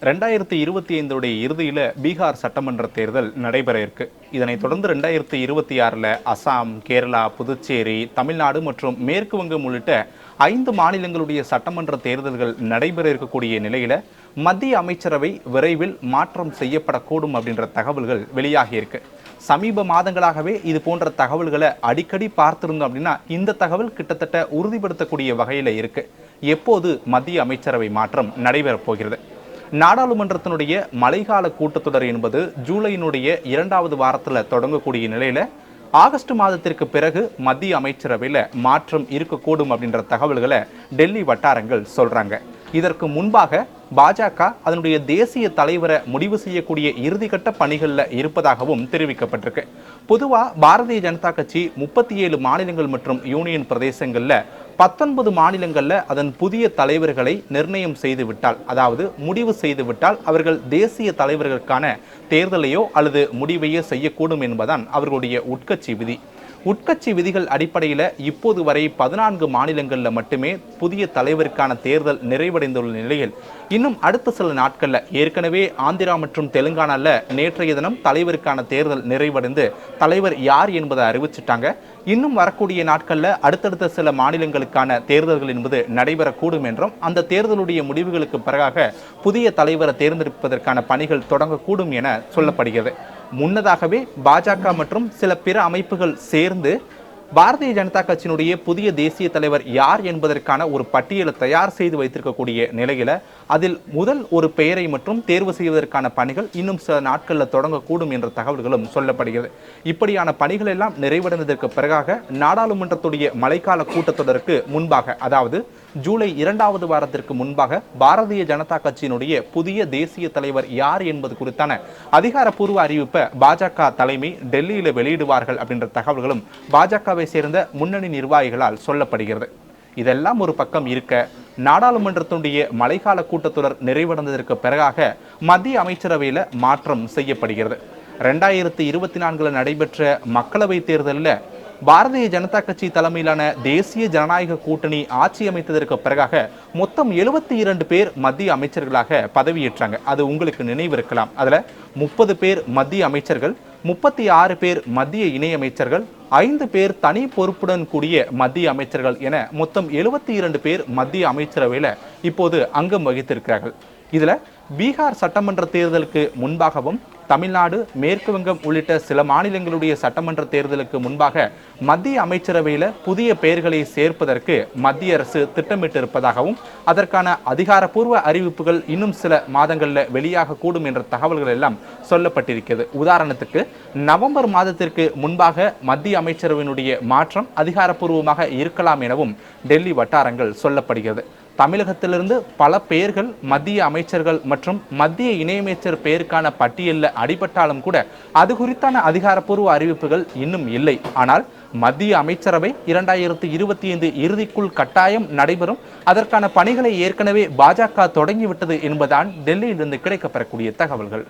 2025 இறுதியில் பீகார் சட்டமன்ற தேர்தல் நடைபெற இருக்கு. இதனைத் தொடர்ந்து 2026 அசாம், கேரளா, புதுச்சேரி, தமிழ்நாடு மற்றும் மேற்கு வங்கம் உள்ளிட்ட 5 மாநிலங்களுடைய சட்டமன்ற தேர்தல்கள் நடைபெற இருக்கக்கூடிய நிலையில மத்திய அமைச்சரவை விரைவில் மாற்றம் செய்யப்படக்கூடும் அப்படின்ற தகவல்கள் வெளியாகி இருக்கு. சமீப மாதங்களாகவே இது போன்ற தகவல்களை அடிக்கடி பார்த்திருந்தோம் அப்படின்னா இந்த தகவல் கிட்டத்தட்ட உறுதிப்படுத்தக்கூடிய வகையில் இருக்கு. எப்போது மத்திய அமைச்சரவை மாற்றம் நடைபெறப் போகிறது? நாடாளுமன்றத்தினுடைய மழைக்கால கூட்டத்தொடர் என்பது ஜூலையினுடைய 2வது வாரத்தில் தொடங்கக்கூடிய நிலையில ஆகஸ்ட் மாதத்திற்கு பிறகு மத்திய அமைச்சரவையில் மாற்றம் இருக்கக்கூடும் அப்படின்ற தகவல்களை டெல்லி வட்டாரங்கள் சொல்றாங்க. இதற்கு முன்பாக பாஜக அதனுடைய தேசிய தலைவரை முடிவு செய்யக்கூடிய இறுதிக்கட்ட பணிகளில் இருப்பதாகவும் தெரிவிக்கப்பட்டிருக்கு. பொதுவாக பாரதிய ஜனதா கட்சி 37 மாநிலங்கள் மற்றும் யூனியன் பிரதேசங்களில் 19 மாநிலங்களில் அதன் புதிய தலைவர்களை நிர்ணயம் செய்துவிட்டால், அதாவது முடிவு செய்துவிட்டால் அவர்கள் தேசிய தலைவர்களுக்கான தேர்தலையோ அல்லது முடிவையோ செய்யக்கூடும் என்பதுதான் அவர்களுடைய உட்கட்சி விதி. உட்கட்சி விதிகள் அடிப்படையில் இப்போது வரை 14 மாநிலங்களில் மட்டுமே புதிய தலைவருக்கான தேர்தல் நிறைவடைந்துள்ள நிலையில் இன்னும் அடுத்த சில நாட்களில் ஏற்கனவே ஆந்திரா மற்றும் தெலுங்கானாவில் நேற்றைய தினம் தலைவருக்கான தேர்தல் நிறைவடைந்து தலைவர் யார் என்பதை அறிவிச்சிட்டாங்க. இன்னும் வரக்கூடிய நாட்களில் அடுத்தடுத்த சில மாநிலங்களுக்கான தேர்தல்கள் என்பது நடைபெறக்கூடும் என்றும் அந்த தேர்தலுடைய முடிவுகளுக்கு பிறகாக புதிய தலைவரை தேர்ந்தெடுப்பதற்கான பணிகள் தொடங்கக்கூடும் என சொல்லப்படுகிறது. முன்னதாகவே பாஜக மற்றும் சில பிற அமைப்புகள் சேர்ந்து பாரதிய ஜனதா கட்சியினுடைய புதிய தேசிய தலைவர் யார் என்பதற்கான ஒரு பட்டியலை தயார் செய்து வைத்திருக்கக்கூடிய நிலையில அதில் முதல் ஒரு பெயரை மற்றும் தேர்வு செய்வதற்கான பணிகள் இன்னும் சில நாட்களில் தொடங்கக்கூடும் என்ற தகவல்களும் சொல்லப்படுகிறது. இப்படியான பணிகள் எல்லாம் நிறைவடைந்ததற்கு பிறகாக நாடாளுமன்றத்துடைய மழைக்கால கூட்டத்தொடருக்கு முன்பாக, அதாவது ஜூலை 2வது வாரத்திற்கு முன்பாக பாரதிய ஜனதா கட்சியினுடைய புதிய தேசிய தலைவர் யார் என்பது குறித்தான அதிகாரப்பூர்வ அறிவிப்பை பாஜக தலைமை டெல்லியில் வெளியிடுவார்கள் அப்படின்ற தகவல்களும் பாஜகவை சேர்ந்த முன்னணி நிர்வாகிகளால் சொல்லப்படுகிறது. இதெல்லாம் ஒரு பக்கம் இருக்க, நாடாளுமன்றத்தினுடைய மழைக்கால கூட்டத்தொடர் நிறைவடைந்ததற்கு பிறகாக மத்திய அமைச்சரவையில் மாற்றம் செய்யப்படுகிறது. 2024 நடைபெற்ற மக்களவை தேர்தலில் பாரதிய ஜனதா கட்சி தலைமையிலான தேசிய ஜனநாயக கூட்டணி ஆட்சி அமைத்ததற்கு பிறகாக மொத்தம் 72 பேர் மத்திய அமைச்சர்களாக பதவியேற்றாங்க. அது உங்களுக்கு நினைவு இருக்கலாம். அதுல 30 பேர் மத்திய அமைச்சர்கள், 36 பேர் மத்திய இணையமைச்சர்கள், 5 பேர் தனி பொறுப்புடன் கூடிய மத்திய அமைச்சர்கள் என மொத்தம் 72 பேர் மத்திய அமைச்சரவையில் இப்போது அங்கம் வகித்திருக்கிறார்கள். இதுல பீகார் சட்டமன்ற தேர்தலுக்கு முன்பாகவும் தமிழ்நாடு, மேற்கு வங்கம் உள்ளிட்ட சில மாநிலங்களுடைய சட்டமன்ற தேர்தலுக்கு முன்பாக மத்திய அமைச்சரவையில் புதிய பெயர்களை சேர்ப்பதற்கு மத்திய அரசு திட்டமிட்டிருப்பதாகவும் அதற்கான அதிகாரப்பூர்வ அறிவிப்புகள் இன்னும் சில மாதங்களில் வெளியாகக்கூடும் என்ற தகவல்கள் எல்லாம் சொல்லப்பட்டிருக்கிறது. உதாரணத்துக்கு நவம்பர் மாதத்திற்கு முன்பாக மத்திய அமைச்சரவையினுடைய மாற்றம் அதிகாரப்பூர்வமாக இருக்கலாம் எனவும் டெல்லி வட்டாரங்கள் சொல்லப்படுகிறது. தமிழகத்திலிருந்து பல பெயர்கள் மத்திய அமைச்சர்கள் மற்றும் மத்திய இணையமைச்சர் பெயருக்கான பட்டியலில் அடிபட்டாலும் கூட அது குறித்தான அதிகாரப்பூர்வ அறிவிப்புகள் இன்னும் இல்லை. ஆனால் மத்திய அமைச்சரவை 2025 இறுதிக்குள் கட்டாயம் நடைபெறும். அதற்கான பணிகளை ஏற்கனவே பாஜக தொடங்கிவிட்டது என்பதுதான் டெல்லியிலிருந்து கிடைக்கப்பெறக்கூடிய தகவல்கள்.